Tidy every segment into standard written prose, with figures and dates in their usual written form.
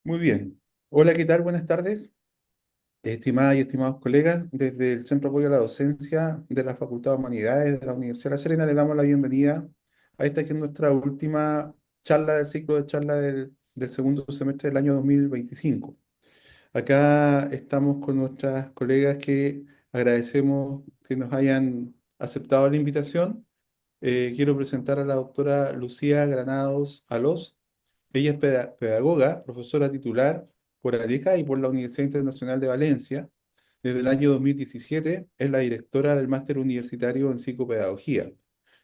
Muy bien. Hola, ¿qué tal? Buenas tardes, estimadas y estimados colegas. Desde el Centro de Apoyo a la Docencia de la Facultad de Humanidades de la Universidad de La Serena, le damos la bienvenida a esta que es nuestra última charla del ciclo de charla del segundo semestre del año 2025. Acá estamos con nuestras colegas que agradecemos que nos hayan aceptado la invitación. Quiero presentar a la doctora Lucía Granados Alós. Ella es pedagoga, profesora titular por ADECA y por la Universidad Internacional de Valencia. Desde el año 2017 es la directora del Máster Universitario en Psicopedagogía.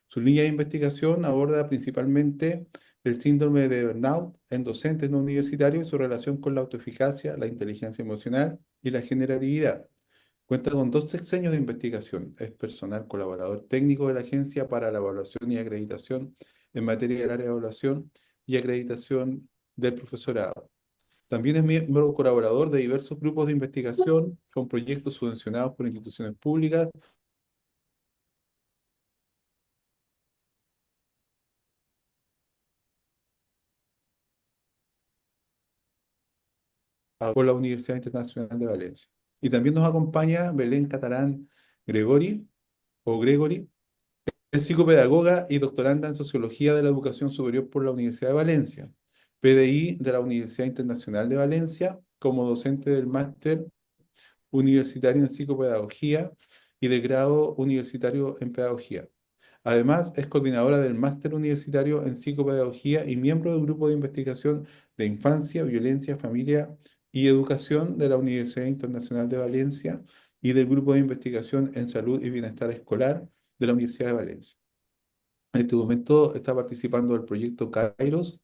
Su línea de investigación aborda principalmente el síndrome de burnout en docentes no universitarios y su relación con la autoeficacia, la inteligencia emocional y la generatividad. Cuenta con dos sexenios de investigación. Es personal colaborador técnico de la Agencia para la Evaluación y Acreditación en materia del área de evaluación y acreditación del profesorado. También es miembro colaborador de diversos grupos de investigación con proyectos subvencionados por instituciones públicas por la Universidad Internacional de Valencia. Y también nos acompaña Belén Catalán Gregori, o Gregory. Es psicopedagoga y doctoranda en Sociología de la Educación Superior por la Universidad de Valencia, PDI de la Universidad Internacional de Valencia, como docente del máster universitario en psicopedagogía y de grado universitario en pedagogía. Además, es coordinadora del máster universitario en psicopedagogía y miembro del grupo de investigación de infancia, violencia, familia y educación de la Universidad Internacional de Valencia y del grupo de investigación en salud y bienestar escolar de la Universidad de Valencia. En este momento está participando del proyecto Kairos,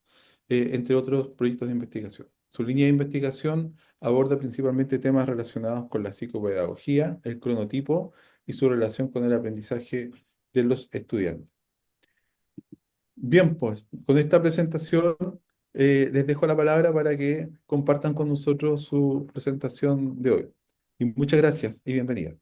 entre otros proyectos de investigación. Su línea de investigación aborda principalmente temas relacionados con la psicopedagogía, el cronotipo y su relación con el aprendizaje de los estudiantes. Bien, pues con esta presentación les dejo la palabra para que compartan con nosotros su presentación de hoy. Y muchas gracias y bienvenida.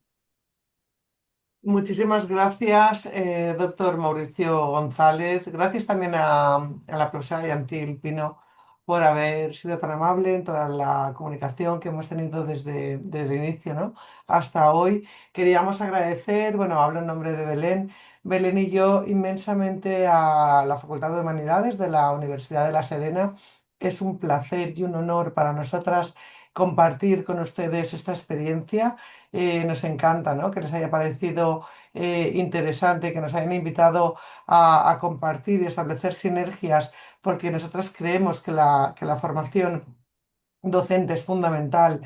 Muchísimas gracias, doctor Mauricio González. Gracias también a la profesora Yantil Pino por haber sido tan amable en toda la comunicación que hemos tenido desde el inicio, ¿no? Hasta hoy. Queríamos agradecer, bueno, hablo en nombre de Belén, Belén y yo inmensamente a la Facultad de Humanidades de la Universidad de La Serena. Es un placer y un honor para nosotras compartir con ustedes esta experiencia. Nos encanta, ¿no? Que les haya parecido interesante, que nos hayan invitado a compartir y establecer sinergias, porque nosotras creemos que la formación docente es fundamental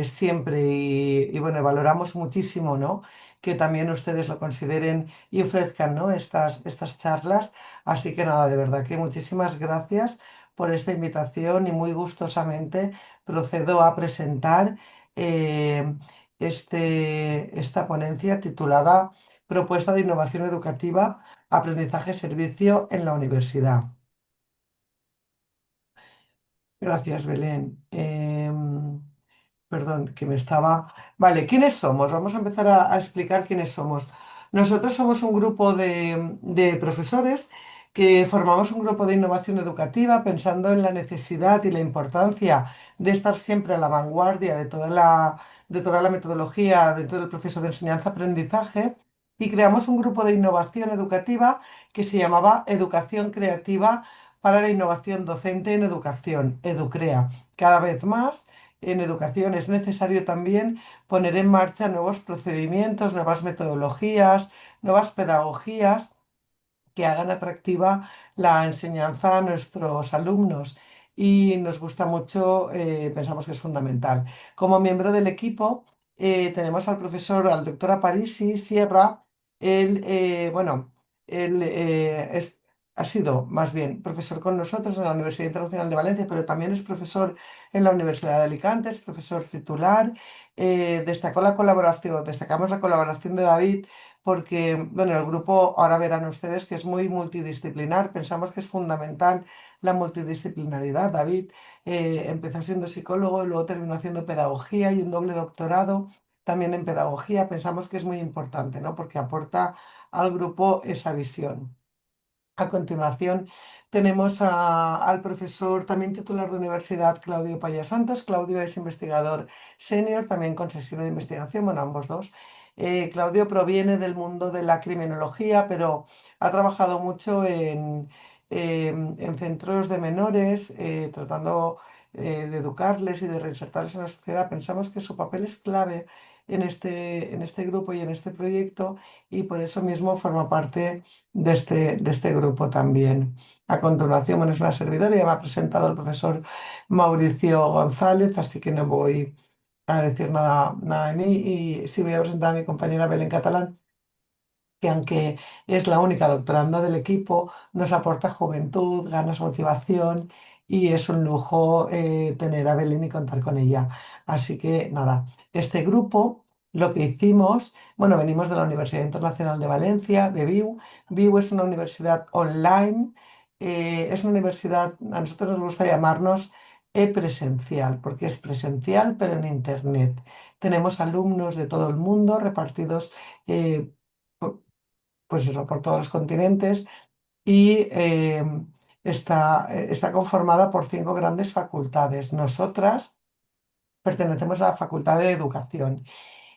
siempre y, bueno, valoramos muchísimo, ¿no? Que también ustedes lo consideren y ofrezcan, ¿no? Estas charlas. Así que nada, de verdad que muchísimas gracias por esta invitación y muy gustosamente procedo a presentar eh, esta ponencia titulada Propuesta de Innovación Educativa, Aprendizaje-Servicio en la Universidad. Gracias, Belén. Perdón, que me estaba... Vale, ¿quiénes somos? Vamos a empezar a explicar quiénes somos. Nosotros somos un grupo de profesores que formamos un grupo de innovación educativa pensando en la necesidad y la importancia de estar siempre a la vanguardia de toda la metodología dentro del proceso de enseñanza-aprendizaje y creamos un grupo de innovación educativa que se llamaba Educación Creativa para la Innovación Docente en Educación, EduCrea. Cada vez más en educación es necesario también poner en marcha nuevos procedimientos, nuevas metodologías, nuevas pedagogías que hagan atractiva la enseñanza a nuestros alumnos. Y nos gusta mucho, pensamos que es fundamental. Como miembro del equipo tenemos al profesor, al doctor Aparici Sierra. Él, bueno, él ha sido más bien profesor con nosotros en la Universidad Internacional de Valencia, pero también es profesor en la Universidad de Alicante, es profesor titular. Destacamos la colaboración de David porque, bueno, el grupo, ahora verán ustedes que es muy multidisciplinar, pensamos que es fundamental la multidisciplinaridad. David empezó siendo psicólogo, luego terminó haciendo pedagogía y un doble doctorado también en pedagogía. Pensamos que es muy importante, ¿no? Porque aporta al grupo esa visión. A continuación, tenemos al profesor también titular de universidad, Claudio Paya Santos. Claudio es investigador senior, también con sesión de investigación, bueno, ambos dos. Claudio proviene del mundo de la criminología, pero ha trabajado mucho en centros de menores, tratando de educarles y de reinsertarles en la sociedad. Pensamos que su papel es clave en este grupo y en este proyecto, y por eso mismo forma parte de este grupo también. A continuación, bueno, es una servidora, ya me ha presentado el profesor Mauricio González, así que no voy a decir nada de mí, y sí voy a presentar a mi compañera Belén Catalán, que aunque es la única doctoranda del equipo, nos aporta juventud, ganas, motivación, y es un lujo tener a Belén y contar con ella. Así que nada, este grupo, lo que hicimos, bueno, venimos de la Universidad Internacional de Valencia, de VIU. VIU es una universidad online, es una universidad, a nosotros nos gusta llamarnos e-presencial, porque es presencial pero en Internet. Tenemos alumnos de todo el mundo repartidos eh, pues eso, por todos los continentes, y está conformada por 5 grandes facultades. Nosotras pertenecemos a la Facultad de Educación,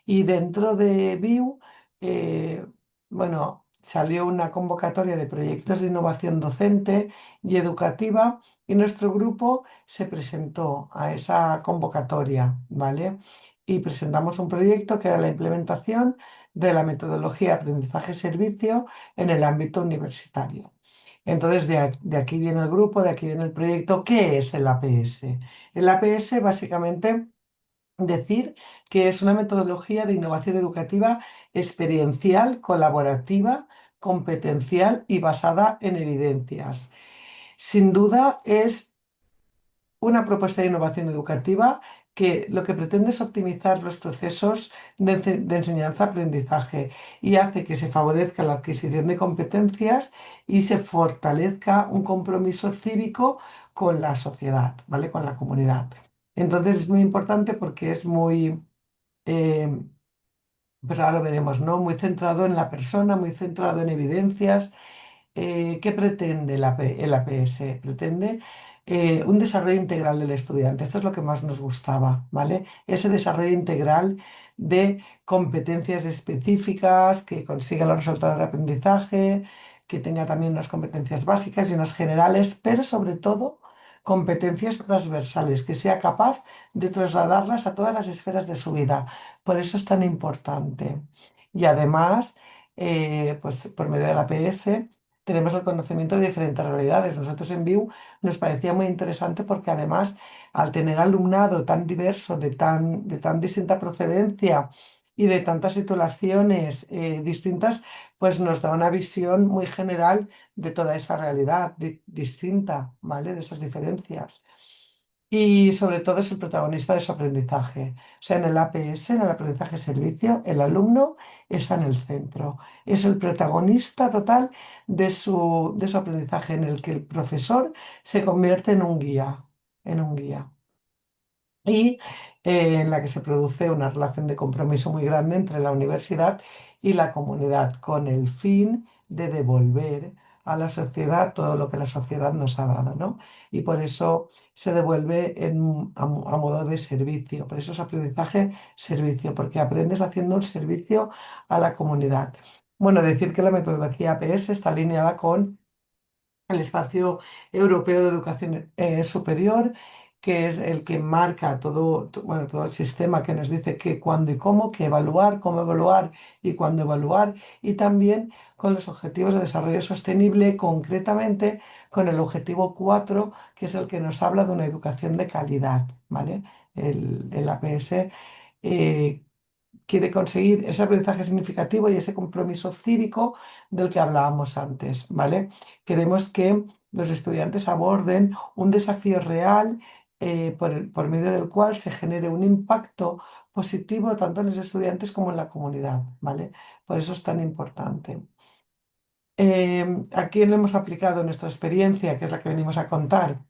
y dentro de BIU, eh, bueno, salió una convocatoria de proyectos de innovación docente y educativa, y nuestro grupo se presentó a esa convocatoria, ¿vale? Y presentamos un proyecto que era la implementación de la metodología aprendizaje-servicio en el ámbito universitario. Entonces, de aquí viene el grupo, de aquí viene el proyecto. ¿Qué es el APS? El APS básicamente decir que es una metodología de innovación educativa experiencial, colaborativa, competencial y basada en evidencias. Sin duda es una propuesta de innovación educativa que lo que pretende es optimizar los procesos de enseñanza-aprendizaje, y hace que se favorezca la adquisición de competencias y se fortalezca un compromiso cívico con la sociedad, ¿vale? Con la comunidad. Entonces es muy importante porque es muy, eh, pues ahora lo veremos, ¿no? Muy centrado en la persona, muy centrado en evidencias. ¿Qué pretende el APS? Pretende un desarrollo integral del estudiante. Esto es lo que más nos gustaba, ¿vale? Ese desarrollo integral de competencias específicas, que consiga los resultados de aprendizaje, que tenga también unas competencias básicas y unas generales, pero sobre todo competencias transversales, que sea capaz de trasladarlas a todas las esferas de su vida. Por eso es tan importante. Y además, pues por medio del APS tenemos el conocimiento de diferentes realidades. Nosotros en VIU nos parecía muy interesante porque además, al tener alumnado tan diverso, de tan distinta procedencia y de tantas titulaciones distintas, pues nos da una visión muy general de toda esa realidad distinta, ¿vale? De esas diferencias. Y sobre todo es el protagonista de su aprendizaje. O sea, en el APS, en el aprendizaje servicio, el alumno está en el centro. Es el protagonista total de su aprendizaje, en el que el profesor se convierte en un guía, y en la que se produce una relación de compromiso muy grande entre la universidad y la comunidad, con el fin de devolver a la sociedad todo lo que la sociedad nos ha dado, ¿no? Y por eso se devuelve a modo de servicio, por eso es aprendizaje-servicio, porque aprendes haciendo un servicio a la comunidad. Bueno, decir que la metodología APS está alineada con el Espacio Europeo de Educación Superior, que es el que marca bueno, todo el sistema que nos dice qué, cuándo y cómo evaluar y cuándo evaluar, y también con los objetivos de desarrollo sostenible, concretamente con el objetivo 4, que es el que nos habla de una educación de calidad, ¿vale? El APS quiere conseguir ese aprendizaje significativo y ese compromiso cívico del que hablábamos antes, ¿vale? Queremos que los estudiantes aborden un desafío real, por medio del cual se genere un impacto positivo tanto en los estudiantes como en la comunidad, ¿vale? Por eso es tan importante. ¿A quién le hemos aplicado nuestra experiencia, que es la que venimos a contar?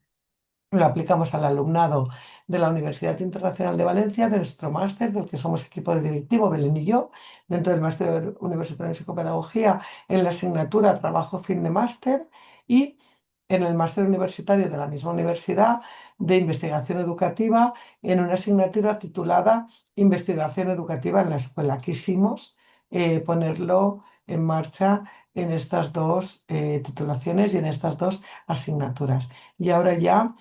lo aplicamos al alumnado de la Universidad Internacional de Valencia, de nuestro máster, del que somos equipo directivo, Belén y yo, dentro del máster universitario en psicopedagogía, en la asignatura Trabajo Fin de Máster y en el máster universitario de la misma universidad de investigación educativa en una asignatura titulada Investigación educativa en la escuela. Quisimos ponerlo en marcha en estas dos titulaciones y en estas dos asignaturas. Y ahora ya,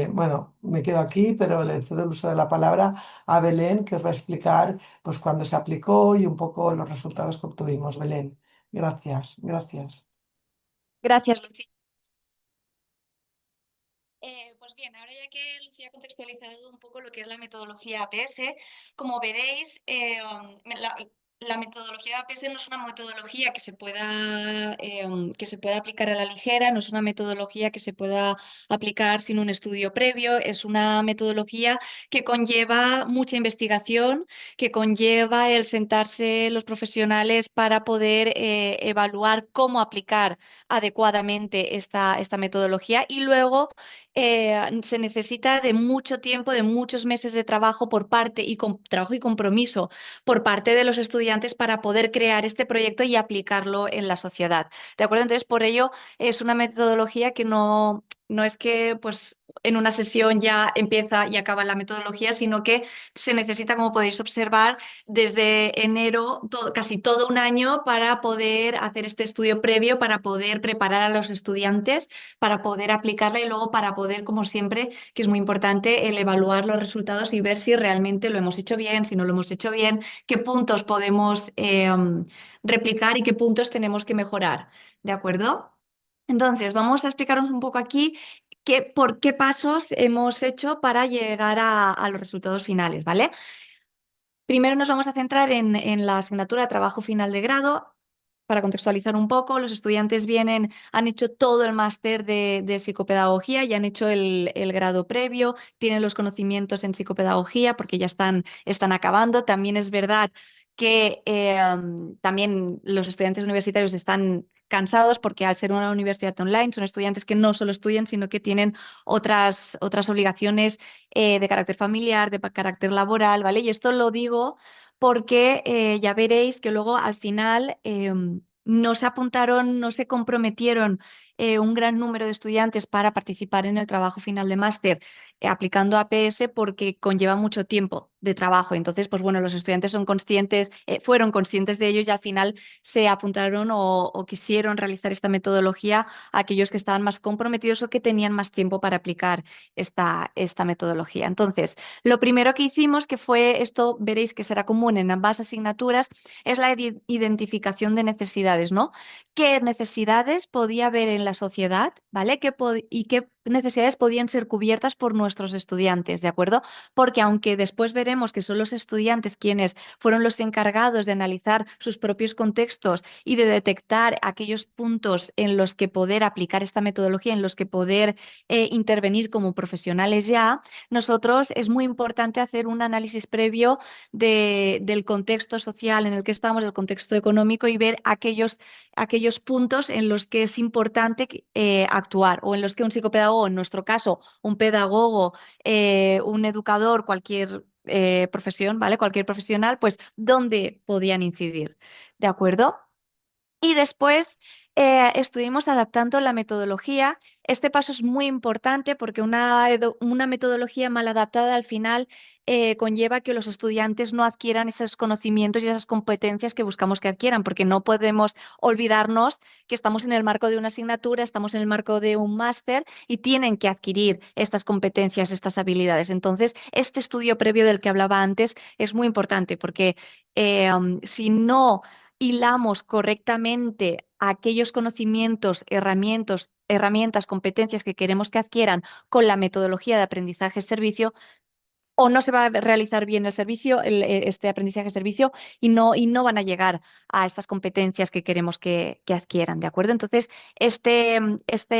bueno, me quedo aquí, pero le cedo el uso de la palabra a Belén, que os va a explicar pues cuándo se aplicó y un poco los resultados que obtuvimos. Belén, gracias, gracias. Gracias, Lucía. Pues bien, ahora ya que Lucía ha contextualizado un poco lo que es la metodología APS, como veréis, la metodología APS no es una metodología que se pueda aplicar a la ligera, no es una metodología que se pueda aplicar sin un estudio previo, es una metodología que conlleva mucha investigación, que conlleva el sentarse los profesionales para poder evaluar cómo aplicar adecuadamente esta metodología y luego se necesita de mucho tiempo, de muchos meses de trabajo por parte y trabajo y compromiso por parte de los estudiantes para poder crear este proyecto y aplicarlo en la sociedad. ¿De acuerdo? Entonces, por ello es una metodología que no es que pues en una sesión ya empieza y acaba la metodología, sino que se necesita, como podéis observar, desde enero, casi todo un año para poder hacer este estudio previo, para poder preparar a los estudiantes para poder aplicarla y luego para poder, como siempre, que es muy importante, el evaluar los resultados y ver si realmente lo hemos hecho bien, si no lo hemos hecho bien, qué puntos podemos replicar y qué puntos tenemos que mejorar. ¿De acuerdo? Entonces, vamos a explicaros un poco aquí por qué pasos hemos hecho para llegar a los resultados finales, ¿vale? Primero nos vamos a centrar en la asignatura de trabajo final de grado. Para contextualizar un poco, los estudiantes vienen, han hecho todo el máster de psicopedagogía, ya han hecho el grado previo, tienen los conocimientos en psicopedagogía porque ya están acabando. También es verdad que también los estudiantes universitarios están cansados porque al ser una universidad online son estudiantes que no solo estudian, sino que tienen otras obligaciones de carácter familiar, de carácter laboral, ¿vale? Y esto lo digo porque ya veréis que luego al final no se apuntaron, no se comprometieron un gran número de estudiantes para participar en el trabajo final de máster aplicando APS porque conlleva mucho tiempo de trabajo. Entonces, pues bueno, los estudiantes son conscientes, fueron conscientes de ello y al final se apuntaron o quisieron realizar esta metodología a aquellos que estaban más comprometidos o que tenían más tiempo para aplicar esta metodología. Entonces, lo primero que hicimos, que fue esto, veréis que será común en ambas asignaturas, es la identificación de necesidades, ¿no? ¿Qué necesidades podía haber en la sociedad, ¿vale? Y qué necesidades podían ser cubiertas por nuestros estudiantes, ¿de acuerdo? Porque aunque después veremos que son los estudiantes quienes fueron los encargados de analizar sus propios contextos y de detectar aquellos puntos en los que poder aplicar esta metodología, en los que poder intervenir como profesionales ya, nosotros es muy importante hacer un análisis previo del contexto social en el que estamos, del contexto económico y ver aquellos puntos en los que es importante actuar o en los que un psicopedagogo, en nuestro caso, un pedagogo, un educador, cualquier profesión, ¿vale? Cualquier profesional, pues dónde podían incidir. ¿De acuerdo? Y después estuvimos adaptando la metodología. Este paso es muy importante porque una metodología mal adaptada al final conlleva que los estudiantes no adquieran esos conocimientos y esas competencias que buscamos que adquieran, porque no podemos olvidarnos que estamos en el marco de una asignatura, estamos en el marco de un máster y tienen que adquirir estas competencias, estas habilidades. Entonces, este estudio previo del que hablaba antes es muy importante porque si no hilamos correctamente aquellos conocimientos, herramientas, competencias que queremos que adquieran con la metodología de aprendizaje-servicio, o no se va a realizar bien el servicio, este aprendizaje-servicio, y no van a llegar a estas competencias que queremos que adquieran, ¿de acuerdo? Entonces, este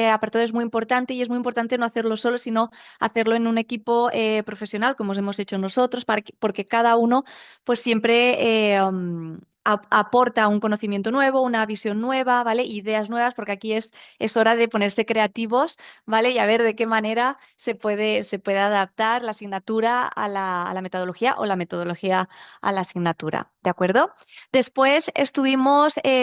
apartado es muy importante y es muy importante no hacerlo solo, sino hacerlo en un equipo profesional, como hemos hecho nosotros, porque cada uno pues siempre aporta un conocimiento nuevo, una visión nueva, ¿vale? Ideas nuevas, porque aquí es hora de ponerse creativos, ¿vale? Y a ver de qué manera se puede adaptar la asignatura a la metodología o la metodología a la asignatura, ¿de acuerdo? Después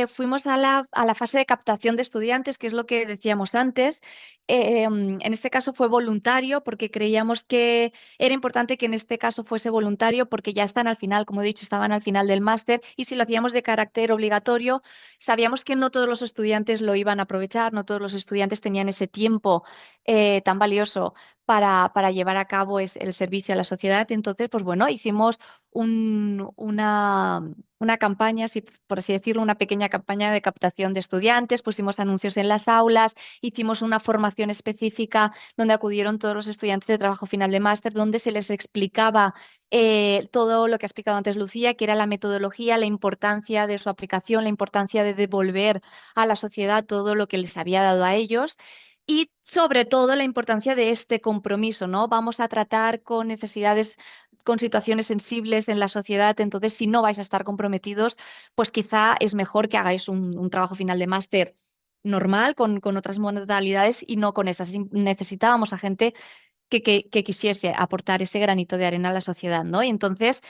fuimos a la fase de captación de estudiantes, que es lo que decíamos antes. En este caso fue voluntario porque creíamos que era importante que en este caso fuese voluntario porque ya están al final, como he dicho, estaban al final del máster y si lo hacíamos de carácter obligatorio, sabíamos que no todos los estudiantes lo iban a aprovechar, no todos los estudiantes tenían ese tiempo tan valioso para llevar a cabo el servicio a la sociedad. Entonces, pues bueno, hicimos una campaña, por así decirlo, una pequeña campaña de captación de estudiantes, pusimos anuncios en las aulas, hicimos una formación específica donde acudieron todos los estudiantes de trabajo final de máster, donde se les explicaba todo lo que ha explicado antes Lucía, que era la metodología, la importancia de su aplicación, la importancia de devolver a la sociedad todo lo que les había dado a ellos. Y sobre todo la importancia de este compromiso, ¿no? Vamos a tratar con necesidades, con situaciones sensibles en la sociedad, entonces si no vais a estar comprometidos, pues quizá es mejor que hagáis un trabajo final de máster normal, con otras modalidades y no con esas. Necesitábamos a gente que quisiese aportar ese granito de arena a la sociedad, ¿no? Y entonces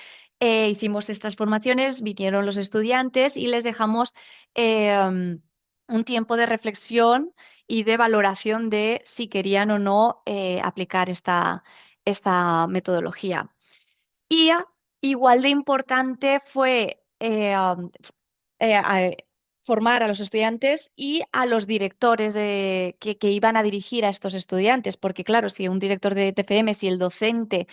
hicimos estas formaciones, vinieron los estudiantes y les dejamos un tiempo de reflexión y de valoración de si querían o no aplicar esta metodología. Y igual de importante fue a formar a los estudiantes y a los directores que iban a dirigir a estos estudiantes, porque claro, si un director de TFM, si el docente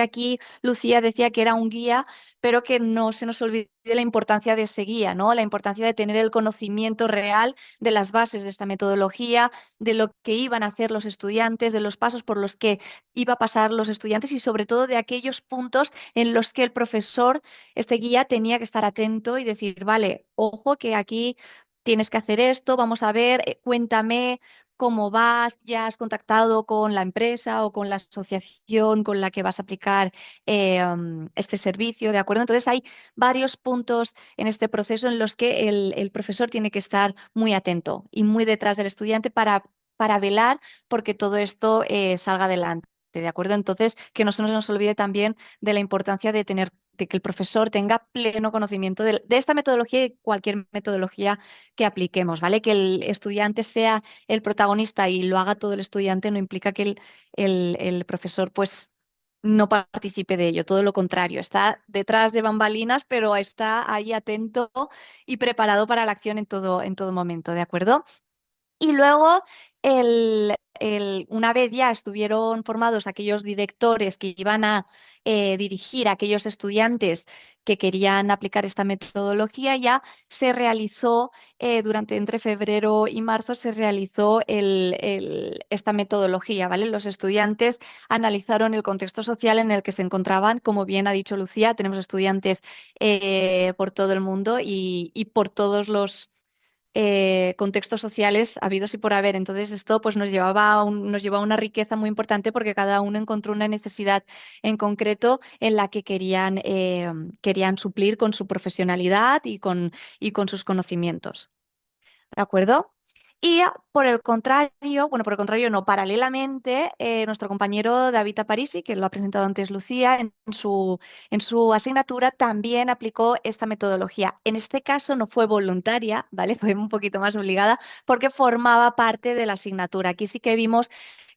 aquí, Lucía decía que era un guía, pero que no se nos olvide la importancia de ese guía, ¿no? La importancia de tener el conocimiento real de las bases de esta metodología, de lo que iban a hacer los estudiantes, de los pasos por los que iba a pasar los estudiantes y sobre todo de aquellos puntos en los que el profesor, este guía, tenía que estar atento y decir, vale, ojo que aquí tienes que hacer esto, vamos a ver, cuéntame cómo vas, ya has contactado con la empresa o con la asociación con la que vas a aplicar este servicio, ¿de acuerdo? Entonces hay varios puntos en este proceso en los que el profesor tiene que estar muy atento y muy detrás del estudiante para velar porque todo esto salga adelante. ¿De acuerdo? Entonces, que no se nos olvide también de la importancia de que el profesor tenga pleno conocimiento de esta metodología y cualquier metodología que apliquemos, ¿vale? Que el estudiante sea el protagonista y lo haga todo el estudiante no implica que el profesor, pues, no participe de ello, todo lo contrario, está detrás de bambalinas, pero está ahí atento y preparado para la acción en todo momento, ¿de acuerdo? Y luego, una vez ya estuvieron formados aquellos directores que iban a dirigir a aquellos estudiantes que querían aplicar esta metodología, ya se realizó, entre febrero y marzo, se realizó esta metodología, ¿vale? Los estudiantes analizaron el contexto social en el que se encontraban. Como bien ha dicho Lucía, tenemos estudiantes por todo el mundo y por todos los contextos sociales habidos y por haber. Entonces esto pues nos llevaba a una riqueza muy importante porque cada uno encontró una necesidad en concreto en la que querían suplir con su profesionalidad y con sus conocimientos. ¿De acuerdo? Y por el contrario, no, paralelamente, nuestro compañero David Aparici, que lo ha presentado antes Lucía, en su asignatura también aplicó esta metodología. En este caso no fue voluntaria, ¿vale? Fue un poquito más obligada porque formaba parte de la asignatura. Aquí sí que vimos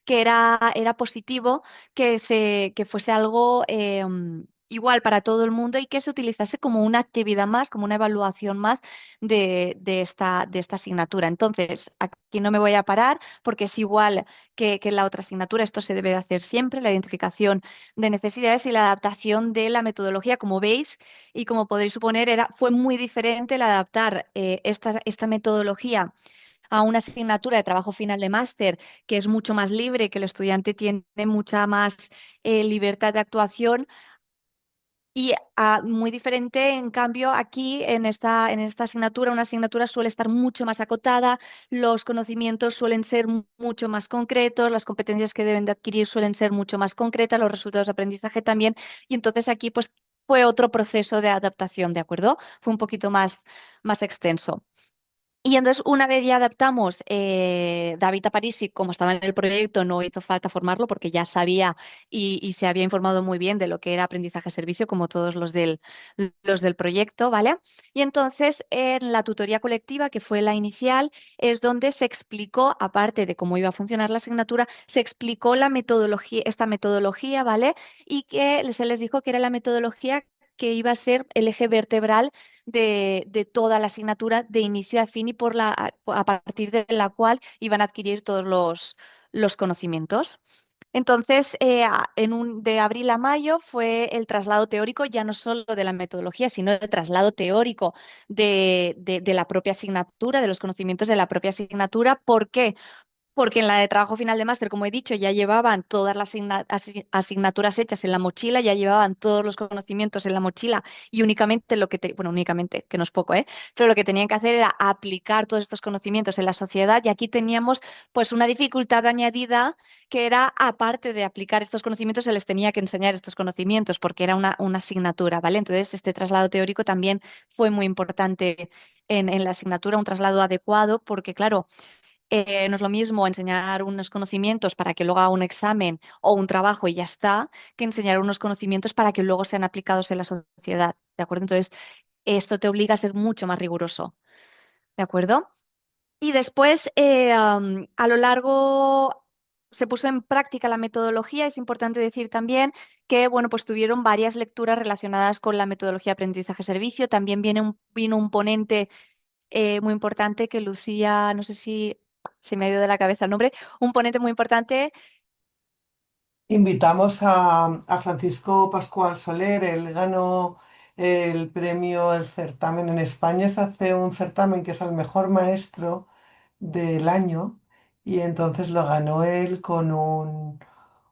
que era positivo que fuese algo igual para todo el mundo y que se utilizase como una actividad más, como una evaluación más de esta asignatura. Entonces, aquí no me voy a parar porque es igual que en la otra asignatura. Esto se debe de hacer siempre, la identificación de necesidades y la adaptación de la metodología. Como veis y como podréis suponer, fue muy diferente el adaptar esta metodología a una asignatura de trabajo final de máster que es mucho más libre, que el estudiante tiene mucha más libertad de actuación y muy diferente, en cambio, aquí en esta asignatura, una asignatura suele estar mucho más acotada, los conocimientos suelen ser mucho más concretos, las competencias que deben de adquirir suelen ser mucho más concretas, los resultados de aprendizaje también, y entonces aquí pues fue otro proceso de adaptación, ¿de acuerdo? Fue un poquito más extenso. Y entonces, una vez ya adaptamos, David Aparici, como estaba en el proyecto, no hizo falta formarlo porque ya sabía y se había informado muy bien de lo que era aprendizaje-servicio, como todos los del proyecto, ¿vale? Y entonces, en la tutoría colectiva, que fue la inicial, es donde se explicó, aparte de cómo iba a funcionar la asignatura, se explicó la metodología, esta metodología, ¿vale? Y que se les dijo que era la metodología que iba a ser el eje vertebral de toda la asignatura de inicio a fin y a partir de la cual iban a adquirir todos los conocimientos. Entonces, de abril a mayo fue el traslado teórico, ya no solo de la metodología, sino el traslado teórico de la propia asignatura, de los conocimientos de la propia asignatura. ¿Por qué? Porque en la de trabajo final de máster, como he dicho, ya llevaban todas las asignaturas hechas en la mochila, ya llevaban todos los conocimientos en la mochila y únicamente bueno, únicamente, que no es poco, ¿eh? Pero lo que tenían que hacer era aplicar todos estos conocimientos en la sociedad y aquí teníamos pues una dificultad añadida que era, aparte de aplicar estos conocimientos, se les tenía que enseñar estos conocimientos porque era una asignatura, ¿vale? Entonces, este traslado teórico también fue muy importante en la asignatura, un traslado adecuado porque, claro, no es lo mismo enseñar unos conocimientos para que luego haga un examen o un trabajo y ya está, que enseñar unos conocimientos para que luego sean aplicados en la sociedad, ¿de acuerdo? Entonces, esto te obliga a ser mucho más riguroso, ¿de acuerdo? Y después, a lo largo, se puso en práctica la metodología. Es importante decir también que, bueno, pues tuvieron varias lecturas relacionadas con la metodología de aprendizaje-servicio. También vino un ponente muy importante que Lucía, no sé si se me ha ido de la cabeza el nombre, un ponente muy importante. Invitamos a Francisco Pascual Soler, él ganó el premio, el certamen en España, se hace un certamen que es el mejor maestro del año y entonces lo ganó él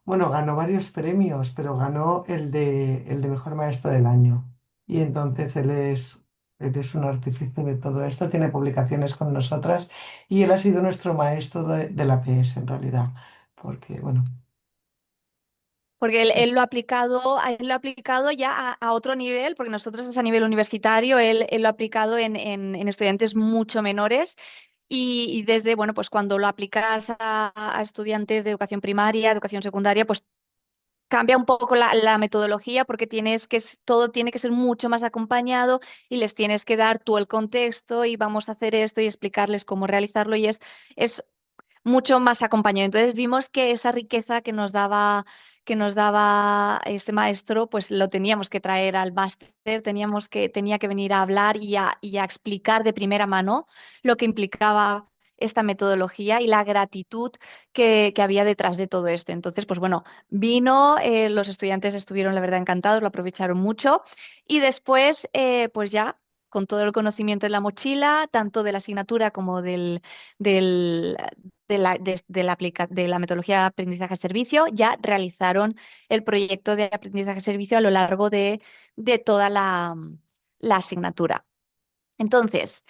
bueno, ganó varios premios, pero ganó el de mejor maestro del año. Y entonces él es un artífice de todo esto, tiene publicaciones con nosotras y él ha sido nuestro maestro de la PS en realidad, porque bueno. Porque él lo ha aplicado ya a otro nivel, porque nosotros es a nivel universitario, él lo ha aplicado en estudiantes mucho menores y desde, bueno, pues cuando lo aplicas a estudiantes de educación primaria, educación secundaria, pues cambia un poco la metodología porque todo tiene que ser mucho más acompañado y les tienes que dar tú el contexto y vamos a hacer esto y explicarles cómo realizarlo y es mucho más acompañado. Entonces vimos que esa riqueza que nos daba este maestro, pues lo teníamos que traer al máster, tenía que venir a hablar y a explicar de primera mano lo que implicaba esta metodología y la gratitud que había detrás de todo esto. Entonces, pues bueno, vino, los estudiantes estuvieron, la verdad, encantados, lo aprovecharon mucho y después, pues ya, con todo el conocimiento en la mochila, tanto de la asignatura como del, de la metodología de aprendizaje-servicio, ya realizaron el proyecto de aprendizaje-servicio a lo largo de toda la asignatura. Entonces,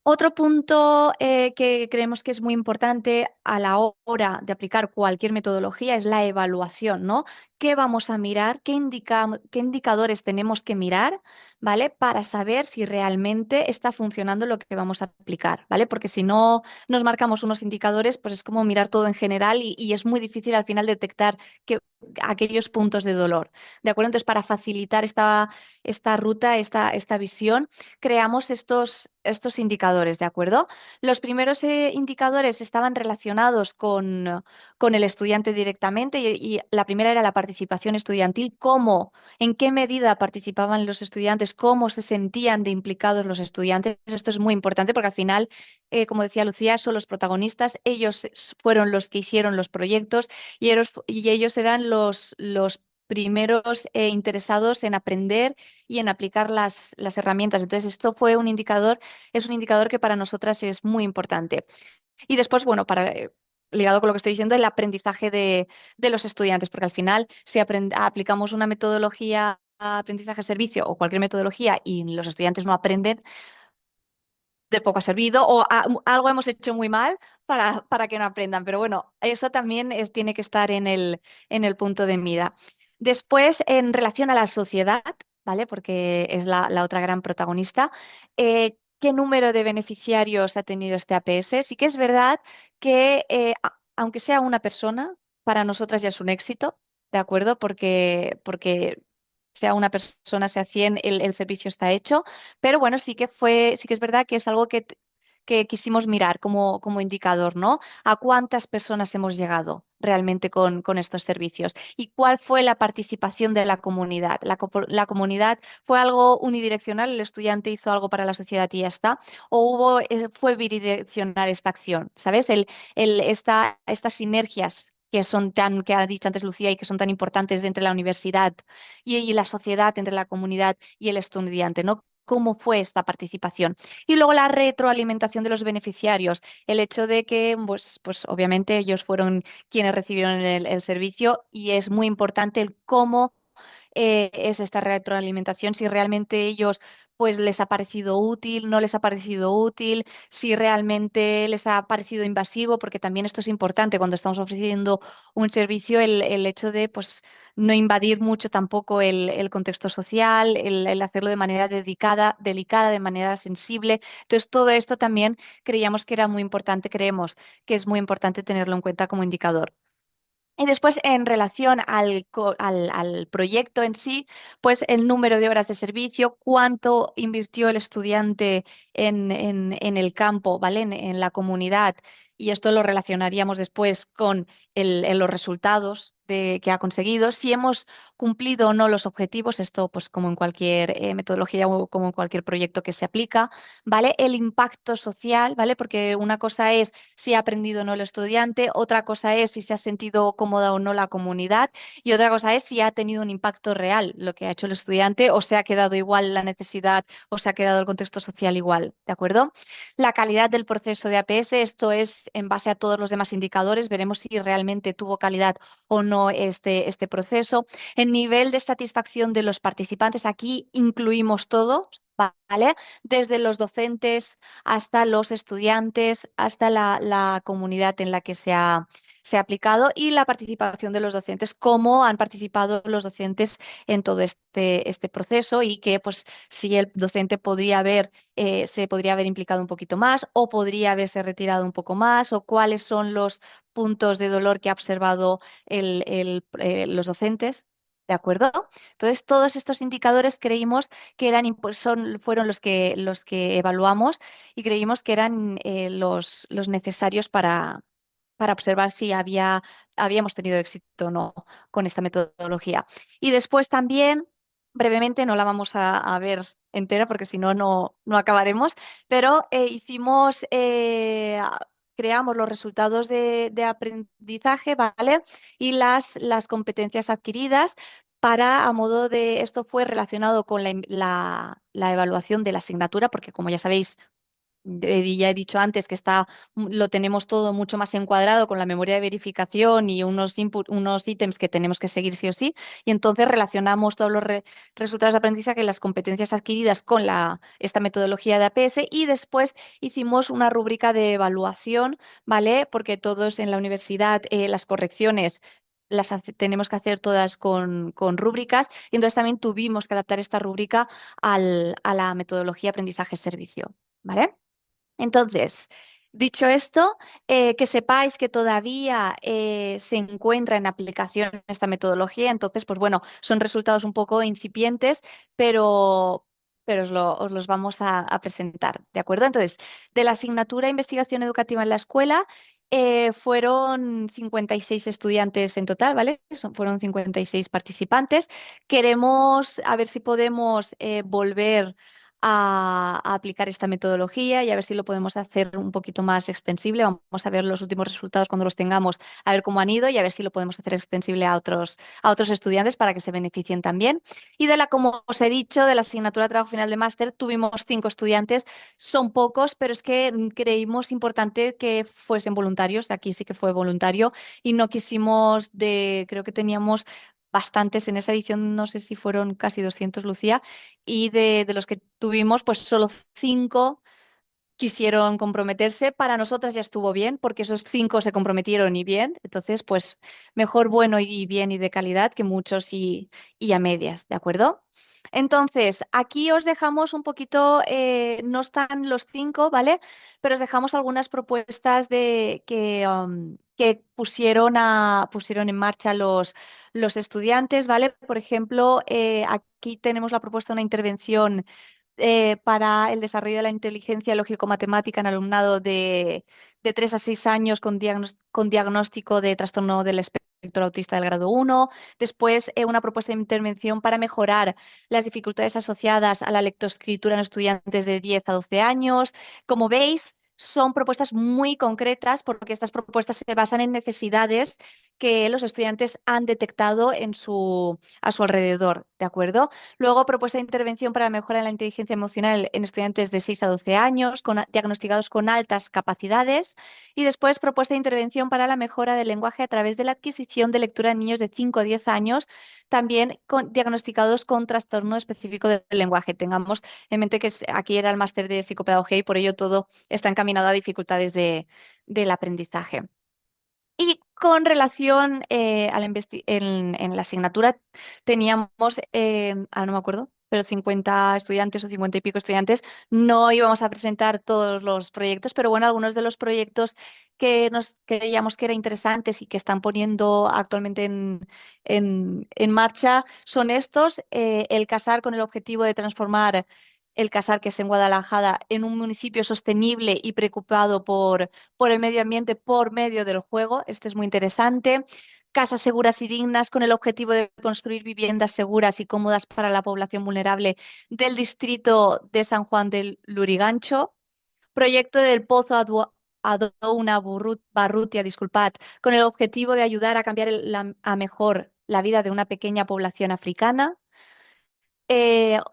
otro punto que creemos que es muy importante a la hora de aplicar cualquier metodología es la evaluación, ¿no? ¿Qué vamos a mirar? ¿Qué indicadores tenemos que mirar, ¿vale? Para saber si realmente está funcionando lo que vamos a aplicar, ¿vale? Porque si no nos marcamos unos indicadores, pues es como mirar todo en general y es muy difícil al final detectar aquellos puntos de dolor, ¿de acuerdo? Entonces, para facilitar esta ruta, esta visión, creamos estos indicadores, ¿de acuerdo? Los primeros indicadores estaban relacionados con el estudiante directamente y la primera era la participación estudiantil, en qué medida participaban los estudiantes, cómo se sentían de implicados los estudiantes. Esto es muy importante porque al final, como decía Lucía, son los protagonistas, ellos fueron los que hicieron los proyectos y ellos eran los primeros interesados en aprender y en aplicar las herramientas. Entonces, es un indicador que para nosotras es muy importante. Y después, bueno, ligado con lo que estoy diciendo, el aprendizaje de los estudiantes, porque al final, si aplicamos una metodología a aprendizaje-servicio o cualquier metodología y los estudiantes no aprenden, de poco ha servido o algo hemos hecho muy mal para que no aprendan. Pero bueno, eso también tiene que estar en el punto de mira. Después, en relación a la sociedad, ¿vale? Porque es la otra gran protagonista. ¿Qué número de beneficiarios ha tenido este APS? Sí que es verdad que, aunque sea una persona, para nosotras ya es un éxito, ¿de acuerdo? Porque sea una persona, sea 100, el servicio está hecho. Pero bueno, sí que es verdad que es algo que quisimos mirar como indicador, ¿no? ¿A cuántas personas hemos llegado realmente con estos servicios? ¿Y cuál fue la participación de la comunidad? La comunidad fue algo unidireccional, el estudiante hizo algo para la sociedad y ya está, o fue bidireccional esta acción, ¿sabes? Estas sinergias que ha dicho antes Lucía y que son tan importantes entre la universidad y la sociedad, entre la comunidad y el estudiante, ¿no? ¿Cómo fue esta participación? Y luego la retroalimentación de los beneficiarios, el hecho de que, pues obviamente ellos fueron quienes recibieron el servicio y es muy importante el cómo es esta retroalimentación, si realmente ellos pues les ha parecido útil, no les ha parecido útil, si realmente les ha parecido invasivo, porque también esto es importante cuando estamos ofreciendo un servicio, el hecho de pues no invadir mucho tampoco el contexto social, el hacerlo de manera delicada, de manera sensible. Entonces, todo esto también creíamos que era muy importante, creemos que es muy importante tenerlo en cuenta como indicador. Y después, en relación al proyecto en sí, pues el número de horas de servicio, cuánto invirtió el estudiante en el campo, ¿vale? En la comunidad. Y esto lo relacionaríamos después con en los resultados que ha conseguido. Si hemos cumplido o no los objetivos, esto pues como en cualquier metodología o como en cualquier proyecto que se aplica, ¿vale? El impacto social, ¿vale? Porque una cosa es si ha aprendido o no el estudiante, otra cosa es si se ha sentido cómoda o no la comunidad y otra cosa es si ha tenido un impacto real lo que ha hecho el estudiante o se ha quedado igual la necesidad o se ha quedado el contexto social igual, ¿de acuerdo? La calidad del proceso de APS, esto es en base a todos los demás indicadores, veremos si realmente tuvo calidad o no este proceso. El nivel de satisfacción de los participantes, aquí incluimos todo, ¿vale? Desde los docentes hasta los estudiantes, hasta la comunidad en la que se ha aplicado y la participación de los docentes, cómo han participado los docentes en todo este proceso y que pues si el docente se podría haber implicado un poquito más o podría haberse retirado un poco más o cuáles son los puntos de dolor que ha observado los docentes. ¿De acuerdo? Entonces, todos estos indicadores creímos que fueron los que evaluamos y creímos que eran los necesarios para observar si habíamos tenido éxito o no con esta metodología. Y después también, brevemente, no la vamos a ver entera porque si no, no acabaremos, pero creamos los resultados de aprendizaje, ¿vale? Y las competencias adquiridas a modo de, esto fue relacionado con la evaluación de la asignatura, porque como ya sabéis, ya he dicho antes que lo tenemos todo mucho más encuadrado con la memoria de verificación y unos ítems que tenemos que seguir sí o sí. Y entonces relacionamos todos los resultados de aprendizaje y las competencias adquiridas con esta metodología de APS y después hicimos una rúbrica de evaluación, ¿vale? Porque todos en la universidad las correcciones tenemos que hacer todas con rúbricas y entonces también tuvimos que adaptar esta rúbrica a la metodología aprendizaje-servicio, ¿vale? Entonces, dicho esto, que sepáis que todavía se encuentra en aplicación esta metodología, entonces, pues bueno, son resultados un poco incipientes, pero os los vamos a presentar, ¿de acuerdo? Entonces, de la asignatura Investigación Educativa en la Escuela, fueron 56 estudiantes en total, ¿vale? Fueron 56 participantes. Queremos a ver si podemos volver a aplicar esta metodología y a ver si lo podemos hacer un poquito más extensible. Vamos a ver los últimos resultados cuando los tengamos, a ver cómo han ido y a ver si lo podemos hacer extensible a otros estudiantes para que se beneficien también. Y como os he dicho, de la asignatura de trabajo final de máster tuvimos 5 estudiantes. Son pocos, pero es que creímos importante que fuesen voluntarios. Aquí sí que fue voluntario y no quisimos creo que teníamos bastantes en esa edición, no sé si fueron casi 200, Lucía, y de los que tuvimos, pues solo 5 quisieron comprometerse. Para nosotras ya estuvo bien, porque esos 5 se comprometieron y bien. Entonces, pues mejor bueno y bien y de calidad que muchos y a medias, ¿de acuerdo? Entonces, aquí os dejamos un poquito, no están los 5, ¿vale? Pero os dejamos algunas propuestas que pusieron en marcha los estudiantes, ¿vale? Por ejemplo, aquí tenemos la propuesta de una intervención para el desarrollo de la inteligencia lógico-matemática en alumnado de 3 a 6 años con diagnóstico de trastorno del espectro autista del grado 1. Después, una propuesta de intervención para mejorar las dificultades asociadas a la lectoescritura en estudiantes de 10 a 12 años. Como veis, son propuestas muy concretas porque estas propuestas se basan en necesidades que los estudiantes han detectado a su alrededor, ¿de acuerdo? Luego, propuesta de intervención para mejorar la inteligencia emocional en estudiantes de 6 a 12 años, diagnosticados con altas capacidades. Y después, propuesta de intervención para la mejora del lenguaje a través de la adquisición de lectura en niños de 5 a 10 años, también diagnosticados con trastorno específico del lenguaje. Tengamos en mente que aquí era el máster de psicopedagogía y por ello todo está encaminado a dificultades del aprendizaje. Y con relación a en la asignatura teníamos, ahora no me acuerdo, pero 50 estudiantes o 50 y pico estudiantes. No íbamos a presentar todos los proyectos, pero bueno, algunos de los proyectos que nos creíamos que eran interesantes y que están poniendo actualmente en marcha son estos. El CASAR con el objetivo de transformar el CASAR, que es en Guadalajara, en un municipio sostenible y preocupado por el medio ambiente por medio del juego. Este es muy interesante. Casas seguras y dignas con el objetivo de construir viviendas seguras y cómodas para la población vulnerable del distrito de San Juan del Lurigancho. Proyecto del Pozo Adouna Barrutia, disculpad, con el objetivo de ayudar a cambiar a mejor la vida de una pequeña población africana.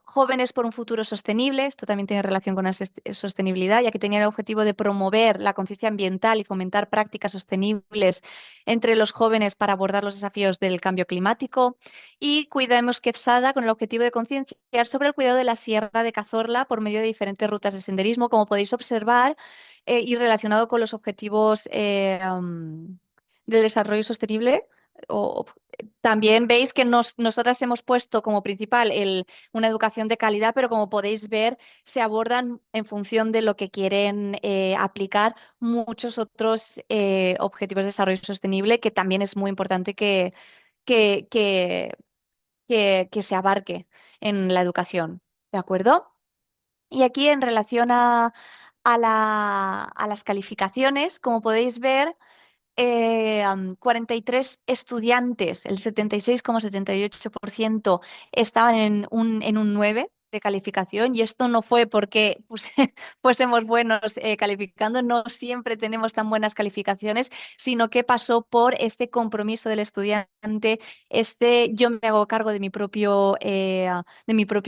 Jóvenes por un futuro sostenible, esto también tiene relación con la sostenibilidad, ya que tenía el objetivo de promover la conciencia ambiental y fomentar prácticas sostenibles entre los jóvenes para abordar los desafíos del cambio climático. Y Cuidemos Quetzada, con el objetivo de concienciar sobre el cuidado de la Sierra de Cazorla por medio de diferentes rutas de senderismo, como podéis observar, y relacionado con los objetivos del desarrollo sostenible. o También veis que nosotras hemos puesto como principal una educación de calidad, pero como podéis ver, se abordan en función de lo que quieren aplicar muchos otros objetivos de desarrollo sostenible, que también es muy importante que, que, que se abarque en la educación. ¿De acuerdo? Y aquí en relación a las calificaciones, como podéis ver, 43 estudiantes, el 76,78% estaban en un 9 de calificación, y esto no fue porque fuésemos buenos calificando, no siempre tenemos tan buenas calificaciones, sino que pasó por este compromiso del estudiante, yo me hago cargo de mi propio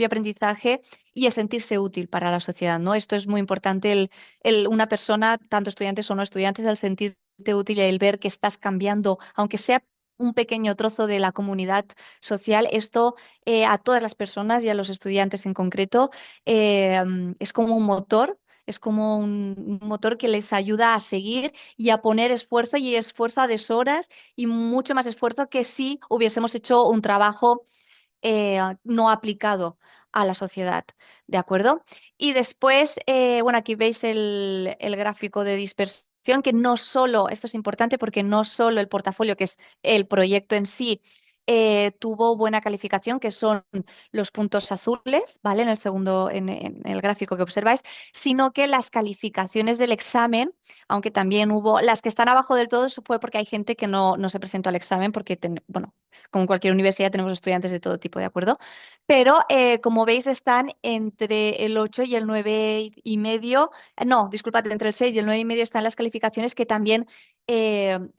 aprendizaje y el sentirse útil para la sociedad, ¿no? Esto es muy importante, una persona, tanto estudiantes o no estudiantes, al sentir útil, el ver que estás cambiando, aunque sea un pequeño trozo de la comunidad social. Esto a todas las personas y a los estudiantes en concreto es como un motor. Es como un motor que les ayuda a seguir y a poner esfuerzo, y esfuerzo a deshoras y mucho más esfuerzo que si hubiésemos hecho un trabajo no aplicado a la sociedad, ¿de acuerdo? Y después, bueno, aquí veis el gráfico de dispersión, que no solo, esto es importante porque no solo el portafolio, que es el proyecto en sí, tuvo buena calificación, que son los puntos azules, ¿vale? En el segundo, en el gráfico que observáis, sino que las calificaciones del examen, aunque también hubo, las que están abajo del todo, eso fue porque hay gente que no se presentó al examen, porque, bueno, como en cualquier universidad tenemos estudiantes de todo tipo, ¿de acuerdo? Pero como veis están entre el 8 y el 9,5, no, disculpad, entre el 6 y el 9,5 están las calificaciones, que también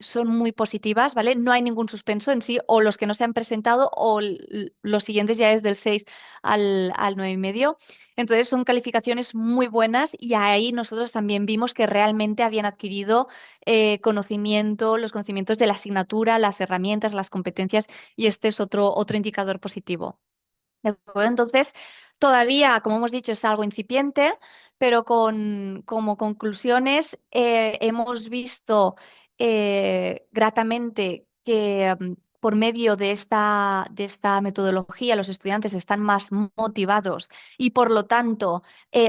son muy positivas, ¿vale? No hay ningún suspenso en sí, o los que no se han presentado, o los siguientes ya es del 6 al 9,5. Entonces son calificaciones muy buenas, y ahí nosotros también vimos que realmente habían adquirido los conocimientos de la asignatura, las herramientas, las competencias, y este es otro indicador positivo. ¿De acuerdo? Entonces, todavía, como hemos dicho, es algo incipiente, pero como conclusiones hemos visto gratamente que por medio de esta metodología los estudiantes están más motivados y por lo tanto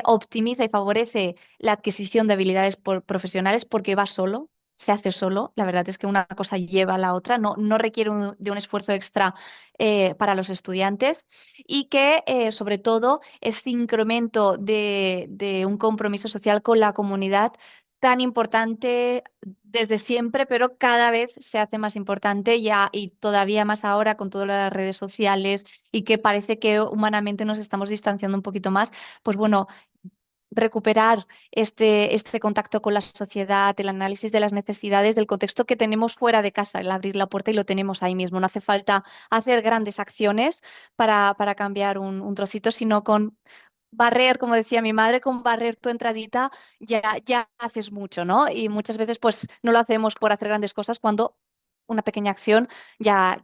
optimiza y favorece la adquisición de habilidades profesionales porque va solo. Se hace solo, la verdad es que una cosa lleva a la otra, no requiere de un esfuerzo extra para los estudiantes y que sobre todo este incremento de un compromiso social con la comunidad tan importante desde siempre, pero cada vez se hace más importante ya y todavía más ahora con todas las redes sociales y que parece que humanamente nos estamos distanciando un poquito más, pues bueno, recuperar este contacto con la sociedad, el análisis de las necesidades, del contexto que tenemos fuera de casa, el abrir la puerta y lo tenemos ahí mismo. No hace falta hacer grandes acciones para cambiar un trocito, sino con barrer, como decía mi madre, con barrer tu entradita ya haces mucho, ¿no? Y muchas veces pues no lo hacemos por hacer grandes cosas cuando una pequeña acción ya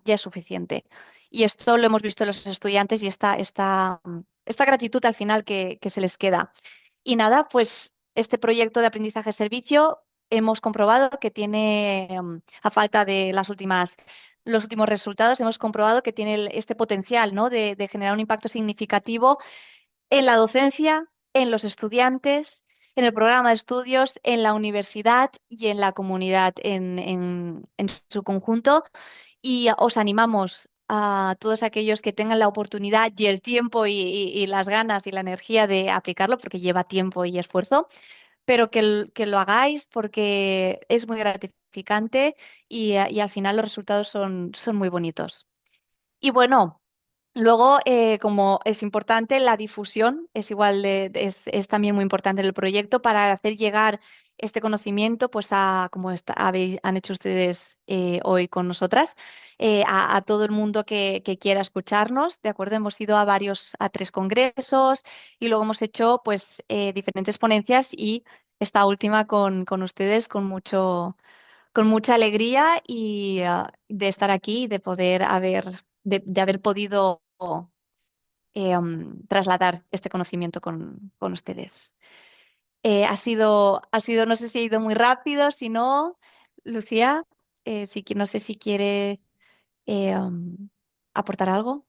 es suficiente. Y esto lo hemos visto en los estudiantes y esta gratitud al final que se les queda. Y nada, pues este proyecto de aprendizaje-servicio hemos comprobado que tiene, a falta de los últimos resultados, hemos comprobado que tiene este potencial, ¿no? de generar un impacto significativo en la docencia, en los estudiantes, en el programa de estudios, en la universidad y en la comunidad en su conjunto. Y os animamos a todos aquellos que tengan la oportunidad y el tiempo y las ganas y la energía de aplicarlo, porque lleva tiempo y esfuerzo, pero que lo hagáis porque es muy gratificante y al final los resultados son muy bonitos. Y bueno. Luego, como es importante, la difusión es igual es también muy importante en el proyecto para hacer llegar este conocimiento, pues como han hecho ustedes hoy con nosotras, a todo el mundo que quiera escucharnos, ¿de acuerdo? Hemos ido a 3 congresos y luego hemos hecho pues diferentes ponencias y esta última con ustedes con mucha alegría y de estar aquí y de haber podido trasladar este conocimiento con ustedes. No sé si ha ido muy rápido, si no, Lucía, no sé si quiere aportar algo.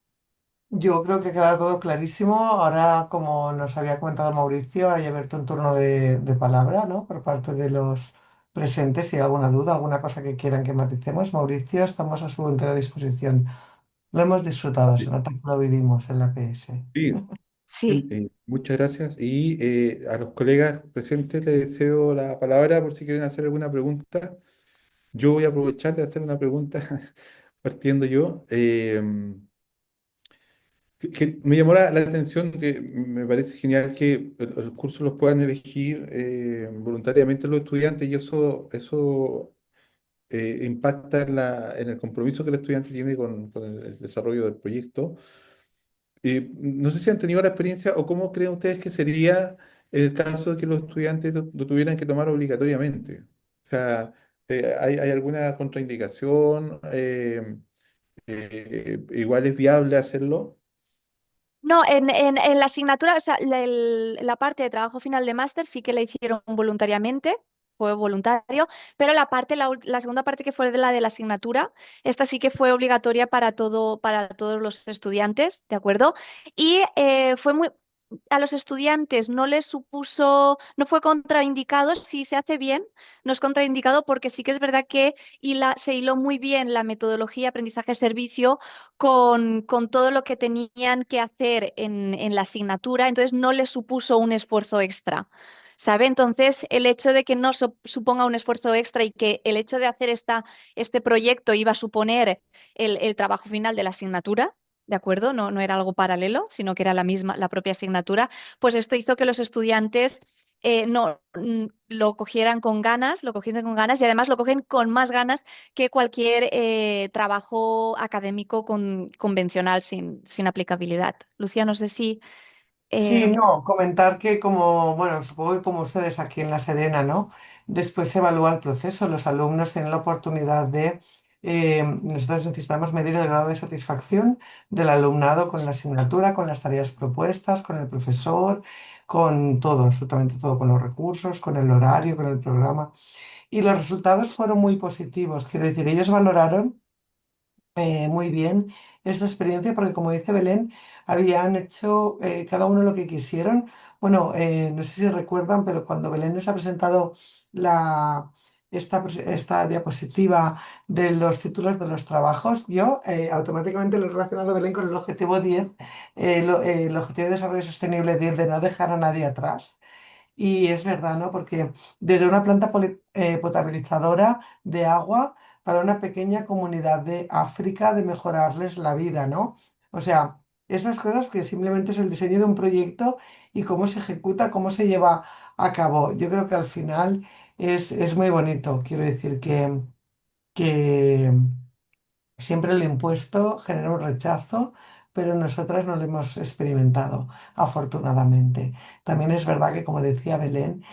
Yo creo que ha quedado todo clarísimo. Ahora, como nos había comentado Mauricio, hay abierto un turno de palabra, ¿no? Por parte de los presentes. Si hay alguna duda, alguna cosa que quieran que maticemos, Mauricio, estamos a su entera disposición. Lo hemos disfrutado, se Sí, nota que lo vivimos en la PS. sí, Sí, muchas gracias. Y a los colegas presentes les cedo la palabra por si quieren hacer alguna pregunta. Yo voy a aprovechar de hacer una pregunta partiendo yo. Que me llamó la atención que me parece genial que los cursos los puedan elegir voluntariamente los estudiantes y eso impacta en el compromiso que el estudiante tiene con el desarrollo del proyecto. No sé si han tenido la experiencia o cómo creen ustedes que sería el caso de que los estudiantes lo tuvieran que tomar obligatoriamente. O sea, ¿hay alguna contraindicación? ¿Igual es viable hacerlo? no, en la asignatura, o sea, la parte de trabajo final de máster sí que la hicieron voluntariamente, fue voluntario, pero la segunda parte que fue de la asignatura, esta sí que fue obligatoria para todos los estudiantes, ¿de acuerdo? Y a los estudiantes no les supuso, no fue contraindicado, si se hace bien, no es contraindicado porque sí que es verdad que se hiló muy bien la metodología aprendizaje-servicio con todo lo que tenían que hacer en la asignatura, entonces no les supuso un esfuerzo extra. ¿Sabe? Entonces, el hecho de que no suponga un esfuerzo extra y que el hecho de hacer este proyecto iba a suponer el trabajo final de la asignatura, ¿de acuerdo? No era algo paralelo, sino que era la propia asignatura, pues esto hizo que los estudiantes lo cogiesen con ganas y además lo cogen con más ganas que cualquier trabajo académico convencional sin aplicabilidad. Lucía, no sé si... Sí, eh, no, comentar que como, bueno, supongo que como ustedes aquí en La Serena, ¿no? Después se evalúa el proceso, los alumnos tienen la oportunidad nosotros necesitamos medir el grado de satisfacción del alumnado con la asignatura, con las tareas propuestas, con el profesor, con todo, absolutamente todo, con los recursos, con el horario, con el programa. Y los resultados fueron muy positivos, quiero decir, ellos valoraron muy bien esta experiencia porque, como dice Belén, habían hecho cada uno lo que quisieron. Bueno, no sé si recuerdan, pero cuando Belén nos ha presentado la, esta diapositiva de los títulos de los trabajos, yo automáticamente lo he relacionado, Belén, con el objetivo 10, el objetivo de desarrollo sostenible 10 de no dejar a nadie atrás. Y es verdad, ¿no? Porque desde una planta potabilizadora de agua para una pequeña comunidad de África, de mejorarles la vida, ¿no? O sea, estas cosas que simplemente es el diseño de un proyecto y cómo se ejecuta, cómo se lleva a cabo. Yo creo que al final es muy bonito. Quiero decir que siempre el impuesto genera un rechazo, pero nosotras no lo hemos experimentado, afortunadamente. También es verdad que, como decía Belén,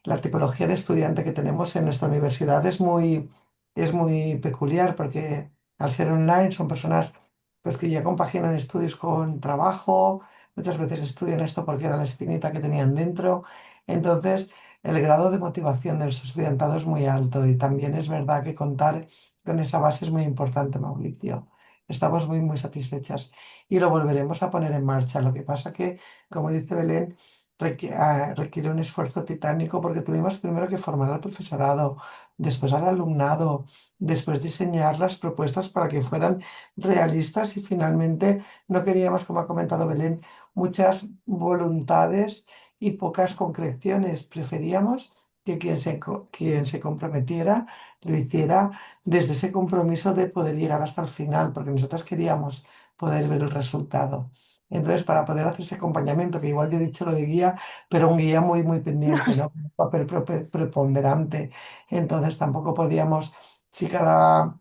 la tipología de estudiante que tenemos en nuestra universidad es muy peculiar porque al ser online son personas pues, que ya compaginan estudios con trabajo, muchas veces estudian esto porque era la espinita que tenían dentro. Entonces, el grado de motivación de los estudiantados es muy alto y también es verdad que contar con esa base es muy importante, Mauricio. Estamos muy satisfechas y lo volveremos a poner en marcha. Lo que pasa que, como dice Belén, requiere un esfuerzo titánico porque tuvimos primero que formar al profesorado, después al alumnado, después diseñar las propuestas para que fueran realistas y finalmente no queríamos, como ha comentado Belén, muchas voluntades y pocas concreciones. Preferíamos que quien se comprometiera lo hiciera desde ese compromiso de poder llegar hasta el final, porque nosotros queríamos poder ver el resultado. Entonces, para poder hacer ese acompañamiento, que igual yo he dicho lo de guía, pero un guía muy pendiente, ¿no? Un papel preponderante. Entonces, tampoco podíamos, si cada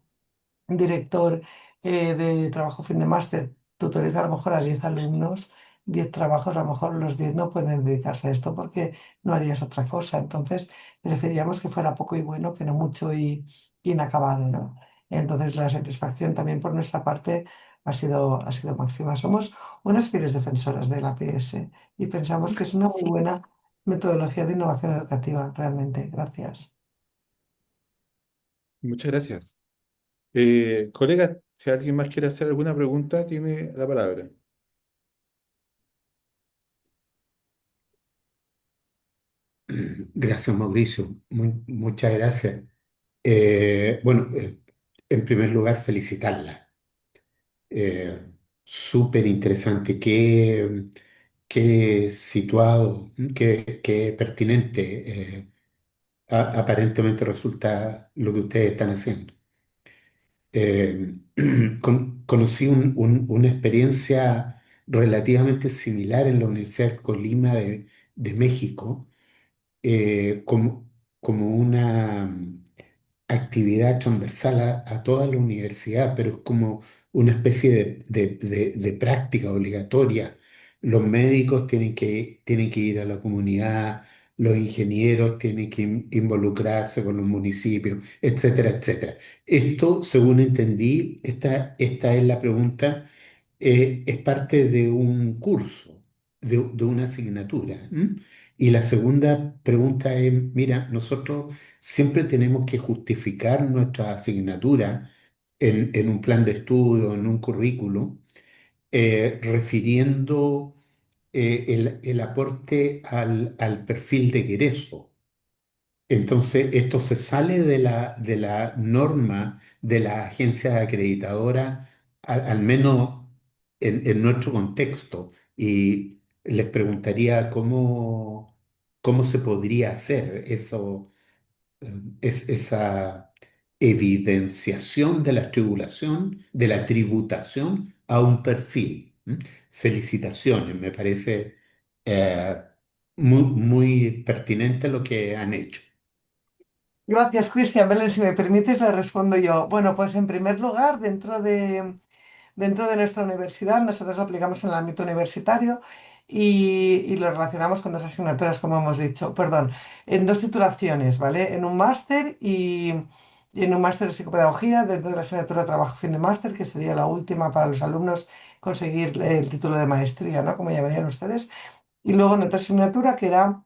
director de trabajo fin de máster tutoriza a lo mejor a 10 alumnos, 10 trabajos, a lo mejor los 10 no pueden dedicarse a esto porque no harías otra cosa. Entonces, preferíamos que fuera poco y bueno que no mucho y inacabado, ¿no? Entonces, la satisfacción también por nuestra parte ha sido máxima. Somos unas fieles defensoras de la PS y pensamos que es una muy Sí. buena metodología de innovación educativa, realmente. Gracias. Muchas gracias. Colegas, si alguien más quiere hacer alguna pregunta, tiene la palabra. Gracias, Mauricio. Muchas gracias. Bueno, en primer lugar, felicitarla. Eh, Súper interesante. Qué situado, qué pertinente. Aparentemente resulta lo que ustedes están haciendo. Eh, Conocí una experiencia relativamente similar en la Universidad de Colima de México, como, como una actividad transversal a toda la universidad, pero es como una especie de práctica obligatoria. Los médicos tienen que ir a la comunidad, los ingenieros tienen que involucrarse con los municipios, etcétera, etcétera. Esto, según entendí, esta es la pregunta, es parte de un curso, de una asignatura. ¿M? Y la segunda pregunta es, mira, nosotros siempre tenemos que justificar nuestra asignatura en un plan de estudio, en un currículo, refiriendo el aporte al perfil de egreso. Entonces, esto se sale de la norma de la agencia acreditadora, al menos en nuestro contexto. Y les preguntaría cómo se podría hacer eso, es esa evidenciación de la tributación a un perfil. ¿M? Felicitaciones, me parece eh, muy pertinente lo que han hecho. Gracias, Cristian. Belén, si me permites, le respondo yo. Bueno, pues en primer lugar, dentro de nuestra universidad, nosotros lo aplicamos en el ámbito universitario y lo relacionamos con dos asignaturas, como hemos dicho, perdón, en dos titulaciones, ¿vale? En un máster y en un máster de psicopedagogía, dentro de la asignatura de trabajo fin de máster, que sería la última para los alumnos conseguir el título de maestría, ¿no? Como llamarían ustedes. Y luego en otra asignatura que era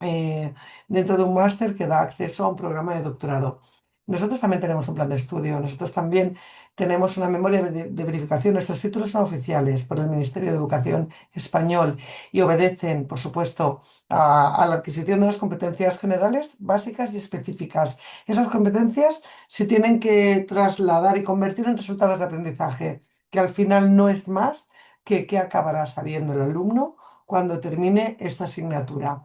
eh, dentro de un máster que da acceso a un programa de doctorado. Nosotros también tenemos un plan de estudio, nosotros también tenemos una memoria de verificación. Nuestros títulos son oficiales por el Ministerio de Educación español y obedecen, por supuesto, a la adquisición de las competencias generales, básicas y específicas. Esas competencias se tienen que trasladar y convertir en resultados de aprendizaje, que al final no es más que qué acabará sabiendo el alumno cuando termine esta asignatura.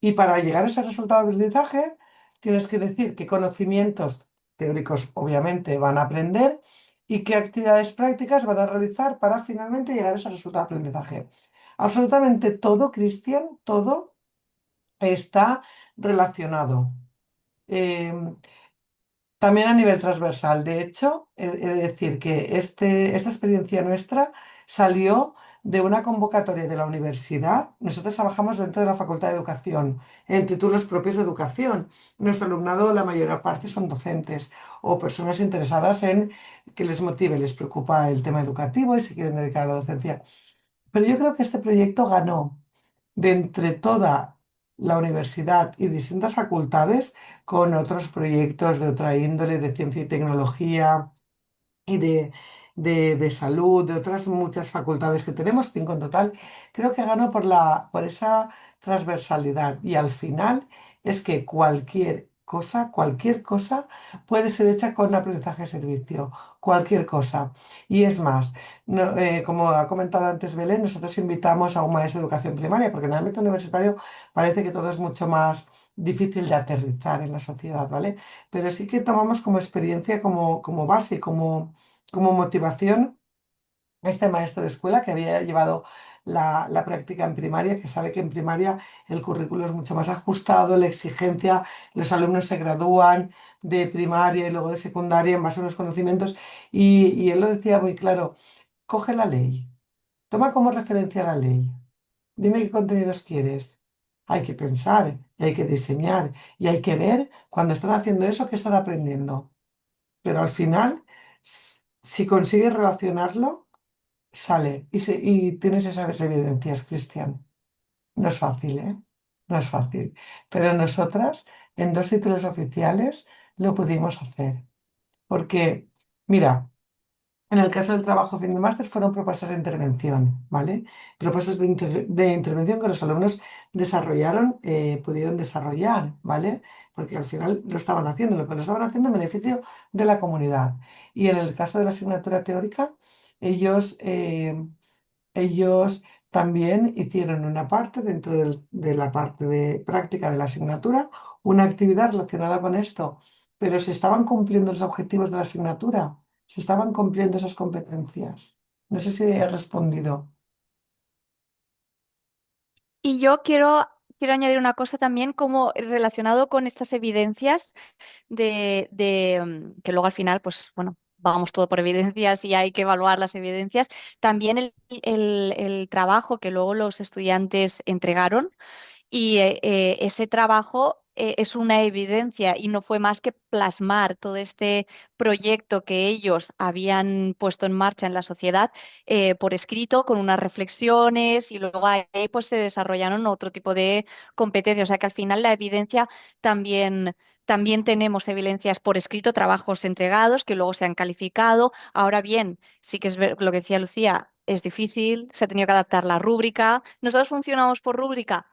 Y para llegar a ese resultado de aprendizaje, tienes que decir qué conocimientos teóricos obviamente van a aprender y qué actividades prácticas van a realizar para finalmente llegar a ese resultado de aprendizaje. Absolutamente todo, Cristian, todo está relacionado. Em, También a nivel transversal. De hecho, he de decir que esta experiencia nuestra salió de una convocatoria de la universidad. Nosotros trabajamos dentro de la Facultad de Educación, en títulos propios de educación. Nuestro alumnado, la mayor parte, son docentes o personas interesadas en que les motive, les preocupa el tema educativo y se quieren dedicar a la docencia. Pero yo creo que este proyecto ganó de entre toda la universidad y distintas facultades con otros proyectos de otra índole, de ciencia y tecnología y de salud, de otras muchas facultades que tenemos, 5 en total. Creo que ganó por esa transversalidad y al final es que cualquier cosa puede ser hecha con aprendizaje de servicio, cualquier cosa. Y es más, como ha comentado antes Belén, nosotros invitamos a un maestro de educación primaria, porque en el ámbito universitario parece que todo es mucho más difícil de aterrizar en la sociedad, ¿vale? Pero sí que tomamos como experiencia, como base, como motivación este maestro de escuela que había llevado la práctica en primaria, que sabe que en primaria el currículo es mucho más ajustado, la exigencia, los alumnos se gradúan de primaria y luego de secundaria en base a unos conocimientos, y él lo decía muy claro, coge la ley, toma como referencia la ley, dime qué contenidos quieres. Hay que pensar y hay que diseñar y hay que ver cuando están haciendo eso que están aprendiendo. Pero al final, si consigues relacionarlo, sale y tienes esas evidencias, Cristian. No es fácil, ¿eh? No es fácil. Pero nosotras, en 2 títulos oficiales, lo pudimos hacer. Porque, mira, en el caso del trabajo fin de máster fueron propuestas de intervención, ¿vale? Propuestas de intervención que los alumnos pudieron desarrollar, ¿vale? Porque al final lo estaban haciendo, lo que lo estaban haciendo en beneficio de la comunidad. Y en el caso de la asignatura teórica, ellos, ellos también hicieron una parte dentro de la parte de práctica de la asignatura, una actividad relacionada con esto, pero se estaban cumpliendo los objetivos de la asignatura, se estaban cumpliendo esas competencias. No sé si he respondido. Y yo quiero añadir una cosa también como relacionado con estas evidencias que luego al final, pues bueno, vamos todo por evidencias y hay que evaluar las evidencias. También el trabajo que luego los estudiantes entregaron y ese trabajo es una evidencia y no fue más que plasmar todo este proyecto que ellos habían puesto en marcha en la sociedad por escrito, con unas reflexiones y luego ahí pues se desarrollaron otro tipo de competencias. O sea que al final la evidencia también... También tenemos evidencias por escrito, trabajos entregados que luego se han calificado. Ahora bien, sí que es lo que decía Lucía, es difícil, se ha tenido que adaptar la rúbrica. Nosotros funcionamos por rúbrica.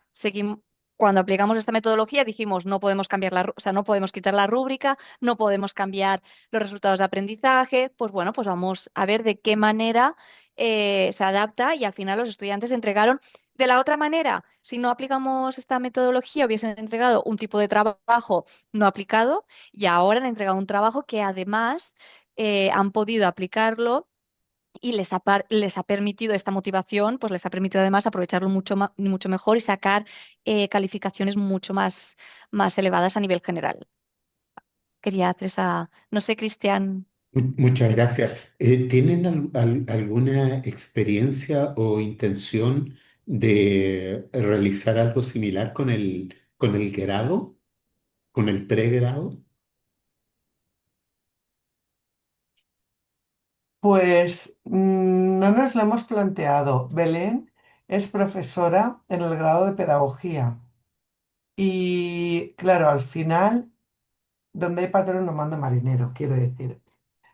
Cuando aplicamos esta metodología dijimos no podemos cambiar o sea, no podemos quitar la rúbrica, no podemos cambiar los resultados de aprendizaje. Pues bueno, pues vamos a ver de qué manera se adapta y al final los estudiantes entregaron de la otra manera. Si no aplicamos esta metodología, hubiesen entregado un tipo de trabajo no aplicado y ahora han entregado un trabajo que además han podido aplicarlo y les ha permitido esta motivación, pues les ha permitido además aprovecharlo mucho mejor y sacar calificaciones mucho más elevadas a nivel general. Quería hacer esa, no sé, Cristian, Muchas sí. gracias. ¿Tienen alguna experiencia o intención de realizar algo similar con el grado, con el pregrado? Pues no nos lo hemos planteado. Belén es profesora en el grado de pedagogía y claro, al final donde hay patrón no manda marinero, quiero decir.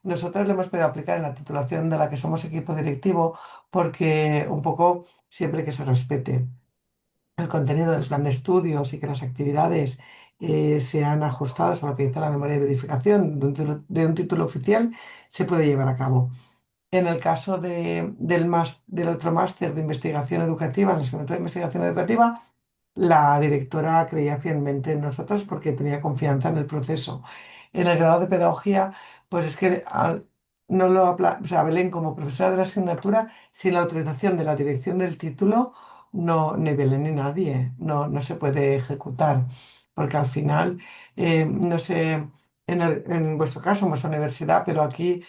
Nosotros le hemos podido aplicar en la titulación de la que somos equipo directivo porque un poco siempre que se respete el contenido del plan de estudios y que las actividades sean ajustadas a lo que dice la memoria de verificación de un título oficial, se puede llevar a cabo. En el caso del otro máster de investigación educativa, en el Seguimiento de Investigación Educativa, la directora creía fielmente en nosotros porque tenía confianza en el proceso. En el grado de pedagogía, pues es que no o sea, Belén como profesora de la asignatura, sin la autorización de la dirección del título, no, ni Belén ni nadie, no se puede ejecutar, porque al final, no sé, en vuestro caso, en vuestra universidad, pero aquí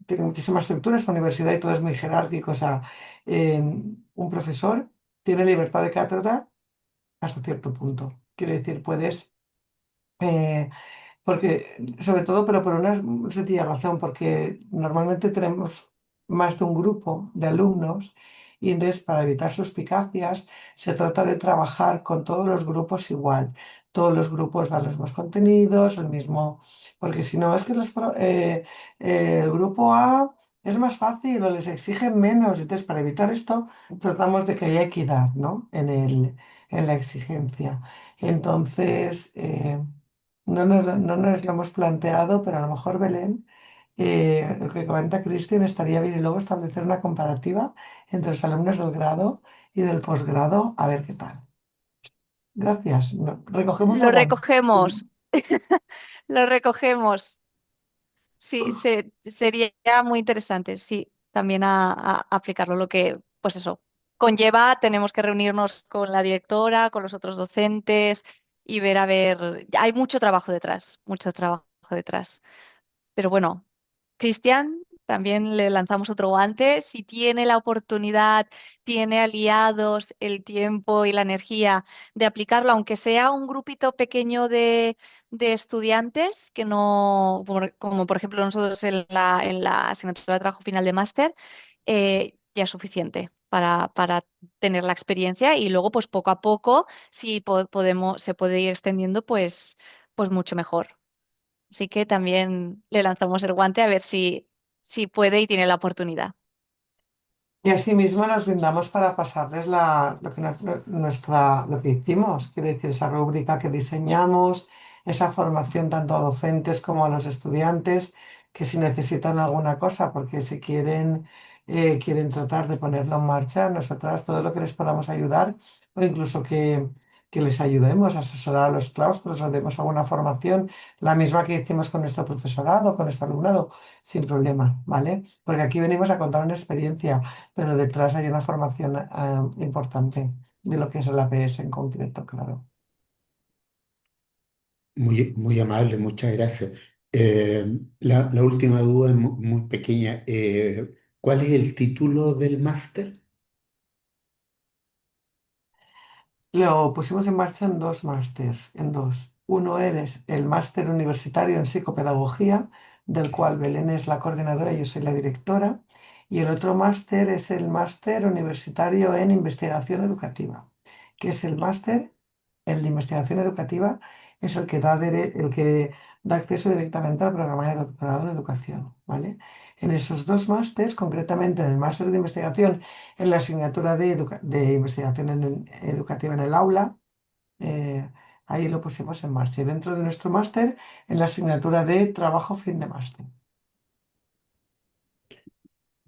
tiene muchísimas estructuras, la universidad y todo es muy jerárquico, o sea, un profesor tiene libertad de cátedra hasta cierto punto. Quiero decir, puedes, eh, porque, sobre todo, pero por una sencilla razón, porque normalmente tenemos más de un grupo de alumnos y entonces para evitar suspicacias se trata de trabajar con todos los grupos igual. Todos los grupos dan los mismos contenidos, el mismo, porque si no es que el grupo A es más fácil o les exigen menos. Entonces, para evitar esto, tratamos de que haya equidad, ¿no? En la exigencia. Entonces, no nos lo hemos planteado, pero a lo mejor Belén, lo que comenta Cristian, estaría bien y luego establecer una comparativa entre los alumnos del grado y del posgrado, a ver qué tal. Gracias. Recogemos el Lo guante. recogemos, lo recogemos. Sí, sería muy interesante, sí, también a aplicarlo. Lo que, pues eso, conlleva, tenemos que reunirnos con la directora, con los otros docentes y ver a ver, hay mucho trabajo detrás, mucho trabajo detrás. Pero bueno, Cristian, también le lanzamos otro guante. Si tiene la oportunidad, tiene aliados, el tiempo y la energía de aplicarlo, aunque sea un grupito pequeño de estudiantes, que no, como por ejemplo nosotros en la asignatura de trabajo final de máster, ya es suficiente para tener la experiencia y luego, pues poco a poco, si podemos, se puede ir extendiendo, pues mucho mejor. Así que también le lanzamos el guante a ver si puede y tiene la oportunidad. Y asimismo nos brindamos para pasarles lo que hicimos, quiere decir, esa rúbrica que diseñamos, esa formación tanto a docentes como a los estudiantes, que si necesitan alguna cosa porque se quieren tratar de ponerlo en marcha, nosotras todo lo que les podamos ayudar o incluso que les ayudemos a asesorar a los claustros o demos alguna formación, la misma que hicimos con nuestro profesorado, con nuestro alumnado, sin problema, ¿vale? Porque aquí venimos a contar una experiencia, pero detrás hay una formación importante de lo que es el APS en concreto, claro. Muy amable, muchas gracias. La última duda es muy pequeña. ¿Cuál es el título del máster? Lo pusimos en marcha en dos másters, en dos. Uno eres el máster universitario en psicopedagogía, del cual Belén es la coordinadora y yo soy la directora. Y el otro máster es el máster universitario en investigación educativa, que es el máster, el de investigación educativa, es el que da acceso directamente al programa de doctorado en educación, ¿vale? En esos dos másters, concretamente en el máster de investigación en la asignatura de investigación educativa en el aula, eh, ahí lo pusimos en marcha. Y dentro de nuestro máster, en la asignatura de trabajo fin de máster. Eh,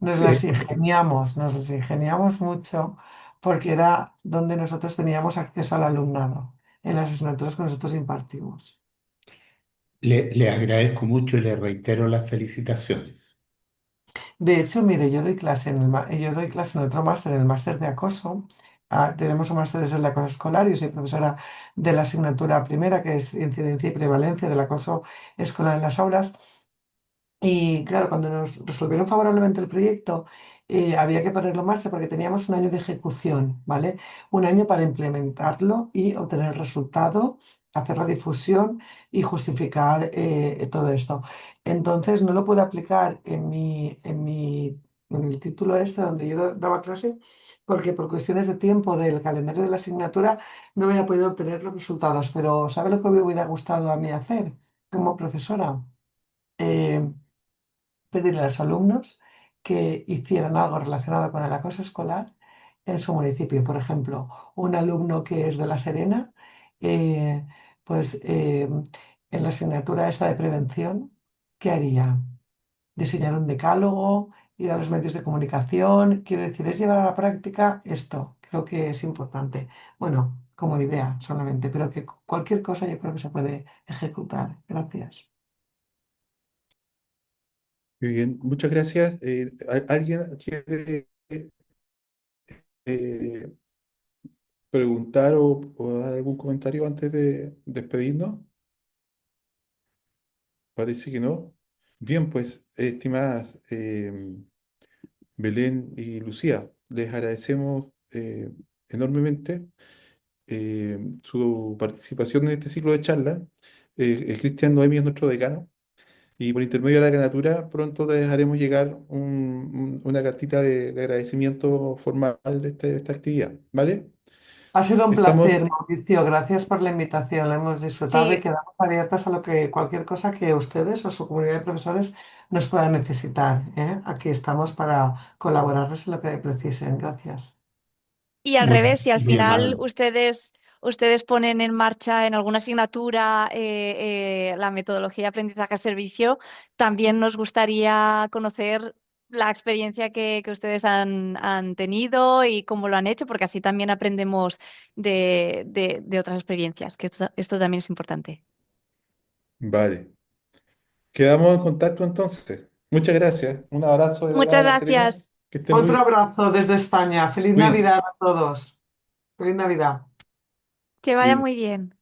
Nos las ingeniamos mucho porque era donde nosotros teníamos acceso al alumnado, en las asignaturas que nosotros impartimos. le agradezco mucho y le reitero las felicitaciones. De hecho, mire, yo doy clase en otro máster, en el máster de acoso. Tenemos un máster de acoso escolar y soy profesora de la asignatura primera, que es incidencia y prevalencia del acoso escolar en las aulas. Y claro, cuando nos resolvieron favorablemente el proyecto, había que ponerlo en marcha porque teníamos un año de ejecución, ¿vale? Un año para implementarlo y obtener el resultado, hacer la difusión y justificar todo esto. Entonces, no lo puedo aplicar en mi en el título este donde yo daba clase, porque por cuestiones de tiempo del calendario de la asignatura no había podido obtener los resultados. Pero ¿sabe lo que me hubiera gustado a mí hacer como profesora? Eh, Pedirle a los alumnos que hicieran algo relacionado con el acoso escolar en su municipio. Por ejemplo, un alumno que es de La Serena, eh, pues en la asignatura esta de prevención, ¿qué haría? Diseñar un decálogo, ir a los medios de comunicación, quiero decir, es llevar a la práctica esto. Creo que es importante. Bueno, como idea solamente, pero que cualquier cosa yo creo que se puede ejecutar. Gracias. Muy bien, muchas gracias. ¿Alguien quiere eh, preguntar o dar algún comentario antes de despedirnos? Parece que no. Bien, pues, estimadas Belén y Lucía, les agradecemos enormemente su participación en este ciclo de charlas. Cristian Noemi es nuestro decano y por intermedio de la candidatura pronto les haremos llegar una cartita de agradecimiento formal de esta actividad, ¿vale? Ha sido un Estamos, placer, Mauricio. Gracias por la invitación. La hemos disfrutado Sí, y quedamos abiertas a lo que cualquier cosa que ustedes o su comunidad de profesores nos puedan necesitar, ¿eh? Aquí estamos para colaborarles en lo que precisen. Gracias. y al Muy, revés, si al muy final amable. ustedes ponen en marcha en alguna asignatura la metodología de aprendizaje a servicio, también nos gustaría conocer la experiencia que ustedes han tenido y cómo lo han hecho, porque así también aprendemos de otras experiencias, que esto también es importante. vale. Quedamos en contacto entonces. Muchas gracias. Un abrazo de acá Muchas de La Serena. gracias. Que estén Otro muy abrazo desde España. Feliz bien. Navidad a todos. Feliz Navidad. Que vaya muy bien.